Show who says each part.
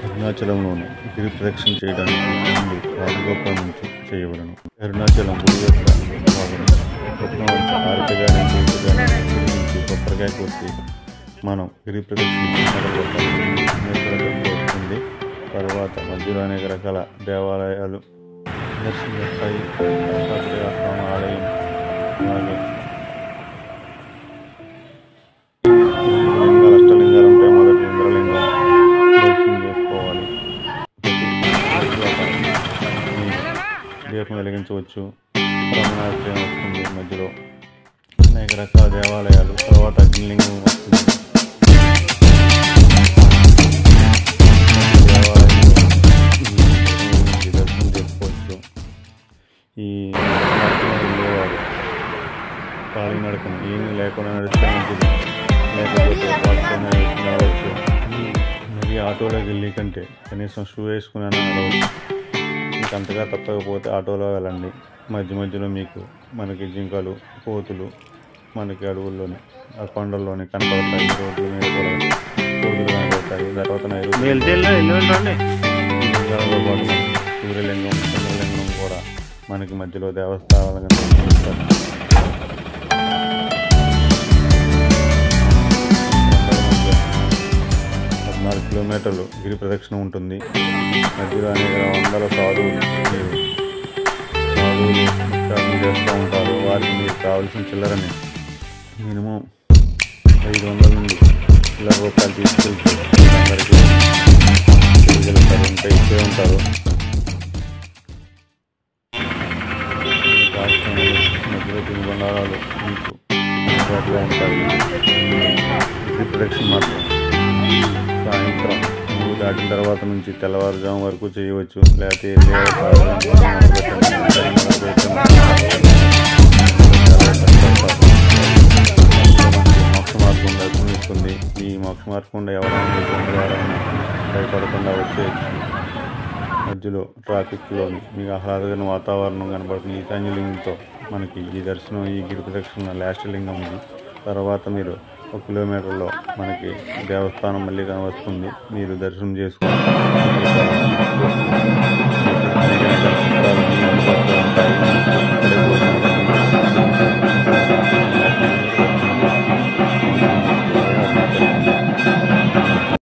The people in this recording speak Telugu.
Speaker 1: అరుణాచలంలోని గిరి ప్రదక్షిణ చేయడానికి ముందు రాజగోపురం నుంచి చేయవలను. అరుణాచలం గుడి యొక్క భాగం స్వప్నం ఆరికగానే నుంచి కొబ్బరికాయ కొట్టి మనం గిరి ప్రదక్షిణ వస్తుంది. తర్వాత మధ్యలో అనేక రకాల దేవాలయాలు దర్శిస్తాయి. స్వామి ఆలయం, అలాగే అష్టలింగాలు ఉంటాయి. మొదటి ఇంద్రలింగం దర్శనం చేసుకోవాలి. దీపం వెలిగించవచ్చు. రమణాశ్రయం వస్తుంది. మధ్యలో అనేక రకాల దేవాలయాలు, తర్వాత అగ్నిలింగం వస్తుంది. దర్శనం చేసుకోవచ్చు. ఈ వెళ్ళేవారు కాలినడకను ఏమీ లేకుండా నడిస్తే మంచిది, లేకపోతే కాలుతోనే నడవచ్చు. మరి ఆటోలోకి వెళ్ళి కంటే కనీసం షూ వేసుకుని నడవచ్చు. మీకు అంతగా తప్పకపోతే ఆటోలో వెళ్ళండి. మధ్య మధ్యలో మీకు మనకి జింకలు, కోతులు మనకి అడవుల్లోని ఆ కొండల్లోని కనపడతాయి. రోడ్ల మీద కూడా కోతులు కనపడతాయి. తర్వాత లింగాలతో పాటు సూర్యలింగం, చంద్రలింగం కూడా మనకి మధ్యలో దేవస్థానాలుగా నిర్మిస్తారు. 14 కిలోమీటర్లు గిరి ప్రదక్షిణ ఉంటుంది. మధ్యలో అనేక వందల సాధువులు చేస్తూ ఉంటారు. వారికి మీకు కావాల్సిన చిల్లరని మినిమం 500 నుండి రూపాయలు తీసుకెళ్తే అందరికీ తెలియగలుగుతారు. ఇంకా ఇచ్చే ఉంటారు. మధ్యలో తినుబండారాలు మీకు అందుబాటులో ఉంటాయి. గిరి ప్రదక్షిణ మాత్రం సాయంత్రం 3 దాటిన తర్వాత నుంచి తెల్లవారుజాము వరకు చేయవచ్చు. లేకపోతే మోక్ష మార్గం దర్శనమిస్తుంది. ఈ మోక్ష మార్గం ఎవరైనా భయపడకుండా వచ్చేయచ్చు. మధ్యలో ట్రాఫిక్లోని మీకు ఆహ్లాదకరమైన వాతావరణం కనబడుతుంది. ఈశాన్యలింగంతో మనకి ఈ దర్శనం, ఈ గిరి ప్రదక్షిణ లాస్ట్ లింగం ఇది. తర్వాత మీరు 1 కిలోమీటర్లో మనకి దేవస్థానం మళ్ళీ కనవస్తుంది. మీరు దర్శనం చేసుకోండి.